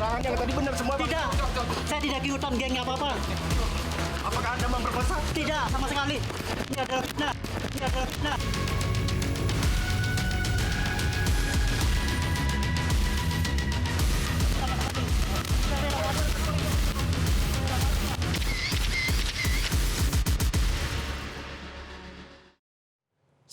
keterangan yang tadi benar semua, Pak? Tidak, saya tidak ikutan geng apa-apa. Apakah Anda memperkosa? Tidak, sama sekali. Ini adalah fitnah. Ini adalah fitnah.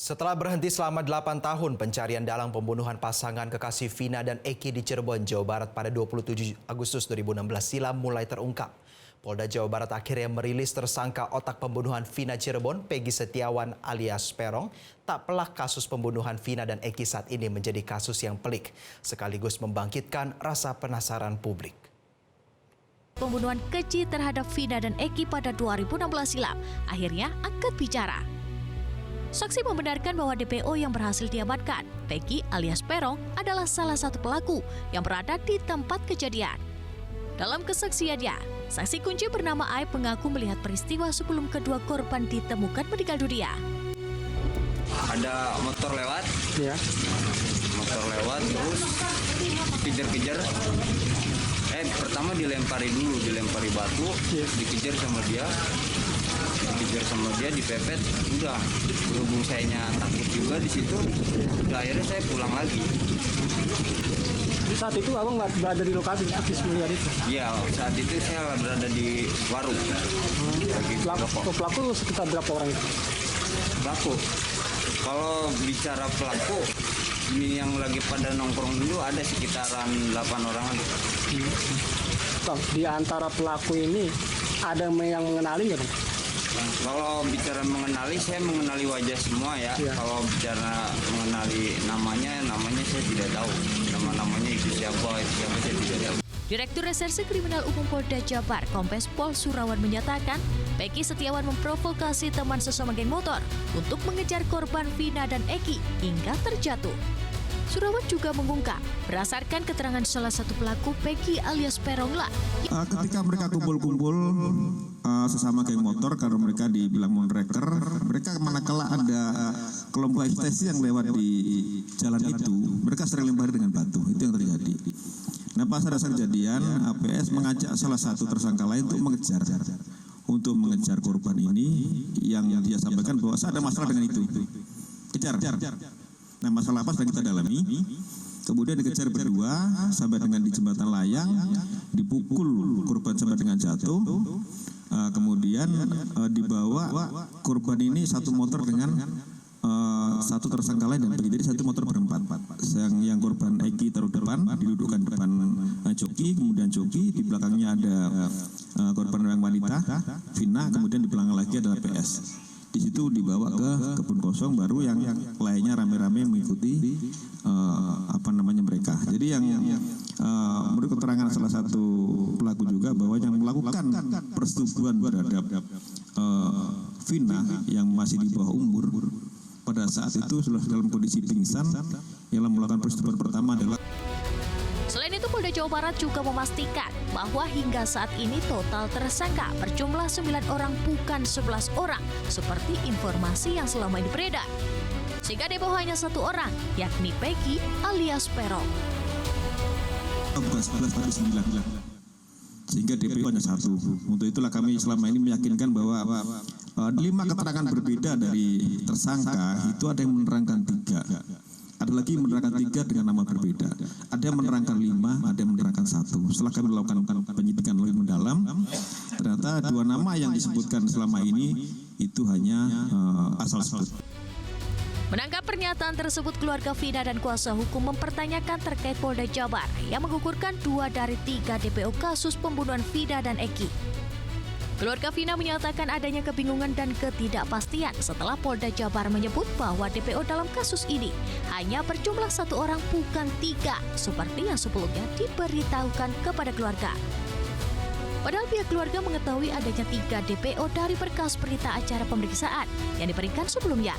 Setelah berhenti selama 8 tahun, pencarian dalang pembunuhan pasangan kekasih Vina dan Eki di Cirebon, Jawa Barat pada 27 Agustus 2016 silam mulai terungkap. Polda Jawa Barat akhirnya merilis tersangka otak pembunuhan Vina Cirebon, Peggy Setiawan alias Peron. Tak pelak kasus pembunuhan Vina dan Eki saat ini menjadi kasus yang pelik, sekaligus membangkitkan rasa penasaran publik. Pembunuhan keji terhadap Vina dan Eki pada 2016 silam akhirnya angkat bicara. Saksi membenarkan bahwa DPO yang berhasil diamankan, Peggy alias Peron, adalah salah satu pelaku yang berada di tempat kejadian. Dalam kesaksiannya, saksi kunci bernama Aib mengaku melihat peristiwa sebelum kedua korban ditemukan meninggal dunia. Ada motor lewat, terus dikejar-kejar. Pertama dilempari batu, dikejar sama dia, dipepet. Udah, berhubung sayanya takut juga di situ. Udah, akhirnya saya pulang lagi. Di saat itu abang nggak berada di lokasi habis melihat itu? Iya, saat itu saya berada di warung. Pelaku sekitar berapa orang itu? Pelaku, kalau bicara pelaku, ini yang lagi pada nongkrong dulu ada sekitaran 8 orang. Bang, di antara pelaku ini ada yang mengenali nggak, Bang? Kalau bicara mengenali, saya mengenali wajah semua ya. Kalau bicara mengenali namanya saya tidak tahu. Namanya itu siapa saya tidak tahu. Direktur Reserse Kriminal Umum Polda Jabar, Kombes Pol Surawan menyatakan, Peggy Setiawan memprovokasi teman sesama geng motor untuk mengejar korban Vina dan Eki hingga terjatuh. Surawan juga mengungkap, berdasarkan keterangan salah satu pelaku Peggy alias Perongla. Ketika mereka kumpul-kumpul sesama geng motor, karena mereka dibilang monreker, mereka manakala ada kelompok ekstasi yang lewat di jalan itu, mereka sering lempar dengan batu. Itu yang terjadi. Nah, pas ada kejadian, APS mengajak salah satu tersangka lain untuk mengejar korban ini, yang dia sampaikan bahwa ada masalah dengan itu. Kejar. Nah, masalah apa sedang kita dalami. Kemudian dikejar berdua sampai dengan di jembatan layang, dipukul korban sampai dengan jatuh. Kemudian dibawa korban ini satu motor dengan satu tersangka lain dan jadi satu motor berempat. Yang korban Eki taruh depan, didudukkan depan joki, kemudian joki di belakangnya ada korban yang wanita, Vina, kemudian di belakang lagi adalah PS. Di situ dibawa ke kebun kosong, baru yang lainnya rame-rame mengikuti mereka. Jadi yang menurut keterangan salah satu pelaku juga bahwa yang melakukan persetubuhan terhadap Vina yang masih di bawah umur pada saat itu sudah dalam kondisi pingsan. Yang melakukan persetubuhan pertama adalah. Selain itu, Polda Jawa Barat juga memastikan bahwa hingga saat ini total tersangka berjumlah 9 orang bukan 11 orang, seperti informasi yang selama ini beredar. Sehingga DPO hanya satu orang, yakni Peggy alias Peron. Bukan 11 tapi 9. Sehingga DPO hanya satu. Untuk itulah kami selama ini meyakinkan bahwa 5 keterangan berbeda dari tersangka itu ada yang menerangkan 3. Ada lagi menerangkan 3 dengan nama berbeda. Ada yang menerangkan 5, ada yang menerangkan 1. Setelah kami melakukan penyidikan lebih mendalam, ternyata 2 nama yang disebutkan selama ini itu hanya asal sebut. Menangkap pernyataan tersebut, keluarga Vina dan kuasa hukum mempertanyakan terkait Polda Jabar yang menggugurkan 2 dari 3 DPO kasus pembunuhan Vina dan Eki. Keluarga Vina menyatakan adanya kebingungan dan ketidakpastian setelah Polda Jabar menyebut bahwa DPO dalam kasus ini hanya berjumlah 1 orang bukan 3, seperti yang sebelumnya diberitahukan kepada keluarga. Padahal pihak keluarga mengetahui adanya 3 DPO dari berkas berita acara pemeriksaan yang diberikan sebelumnya.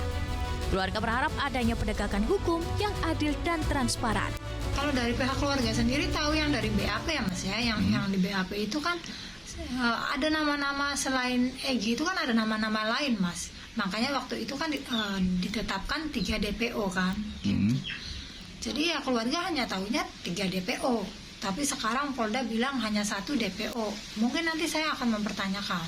Keluarga berharap adanya penegakan hukum yang adil dan transparan. Kalau dari pihak keluarga sendiri tahu yang dari BAP ya Mas ya, yang di BAP itu kan ada nama-nama selain Egi itu kan ada nama-nama lain Mas. Makanya waktu itu kan ditetapkan 3 DPO kan. Jadi ya keluarga hanya tahunya 3 DPO. Tapi sekarang Polda bilang hanya 1 DPO. Mungkin nanti saya akan mempertanyakan.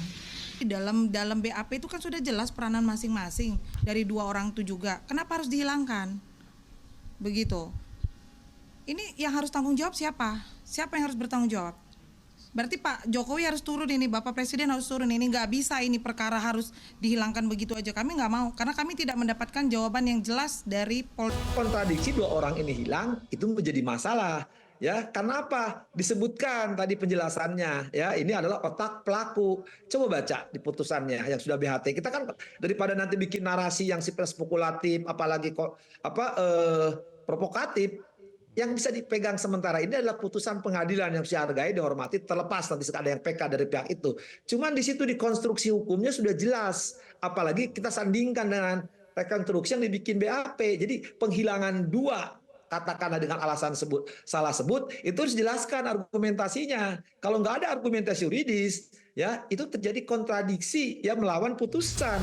Dalam BAP itu kan sudah jelas peranan masing-masing dari 2 orang itu juga. Kenapa harus dihilangkan? Begitu. Ini yang harus tanggung jawab siapa? Siapa yang harus bertanggung jawab? Berarti Pak Jokowi harus turun ini, Bapak Presiden harus turun ini. Nggak bisa ini perkara harus dihilangkan begitu aja. Kami nggak mau, karena kami tidak mendapatkan jawaban yang jelas dari Polda. Kontradiksi 2 orang ini hilang itu menjadi masalah. Ya, karena apa? Disebutkan tadi penjelasannya, ya, ini adalah otak pelaku. Coba baca di putusannya yang sudah BHT. Kita kan daripada nanti bikin narasi yang spekulatif, apalagi provokatif, yang bisa dipegang sementara ini adalah putusan pengadilan yang saya hargai, dihormati, terlepas nanti ada yang PK dari pihak itu. Cuman di situ di konstruksi hukumnya sudah jelas, apalagi kita sandingkan dengan rekonstruksi yang dibikin BAP. Jadi penghilangan 2, katakanlah dengan alasan salah sebut, itu harus dijelaskan argumentasinya. Kalau nggak ada argumentasi yuridis, ya itu terjadi kontradiksi yang melawan putusan.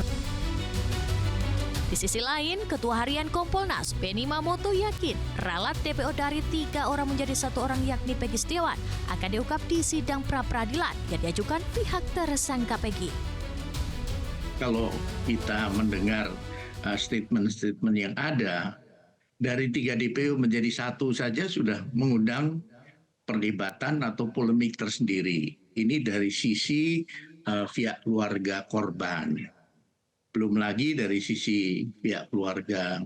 Di sisi lain, Ketua Harian Kompolnas, Benny Mamoto yakin ralat DPO dari 3 orang menjadi 1 orang yakni Peggy Setiawan akan diungkap di sidang pra-peradilan yang diajukan pihak tersangka Peggy. Kalau kita mendengar statement-statement yang ada, dari 3 DPO menjadi 1 saja sudah mengundang perdebatan atau polemik tersendiri. Ini dari sisi pihak keluarga korban. Belum lagi dari sisi pihak keluarga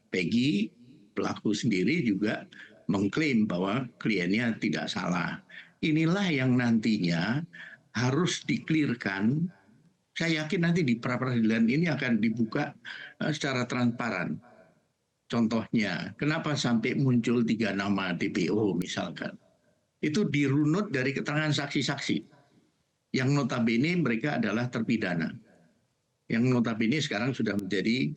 Peggy, pelaku sendiri juga mengklaim bahwa kliennya tidak salah. Inilah yang nantinya harus dikelirkan. Saya yakin nanti di pra-peradilan ini akan dibuka secara transparan. Contohnya, kenapa sampai muncul 3 nama DPO misalkan. Itu dirunut dari keterangan saksi-saksi. Yang notabene mereka adalah terpidana. Yang notabene sekarang sudah menjadi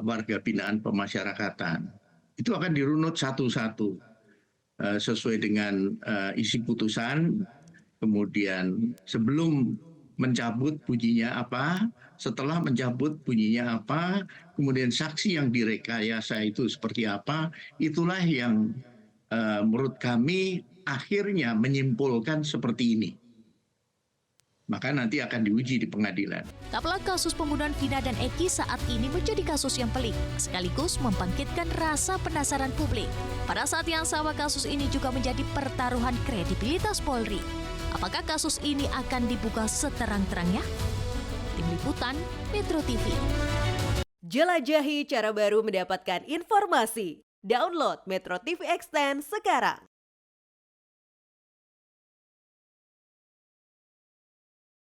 warga binaan pemasyarakatan. Itu akan dirunut satu-satu sesuai dengan isi putusan, kemudian sebelum mencabut bunyinya apa, setelah mencabut bunyinya apa, kemudian saksi yang direkayasa itu seperti apa, itulah yang menurut kami akhirnya menyimpulkan seperti ini. Maka nanti akan diuji di pengadilan. Tak pelak kasus pembunuhan Vina dan Eki saat ini menjadi kasus yang pelik, sekaligus membangkitkan rasa penasaran publik. Pada saat yang sama kasus ini juga menjadi pertaruhan kredibilitas Polri. Apakah kasus ini akan dibuka seterang-terangnya? Tim Liputan, Metro TV. Jelajahi cara baru mendapatkan informasi. Download Metro TV Extend sekarang.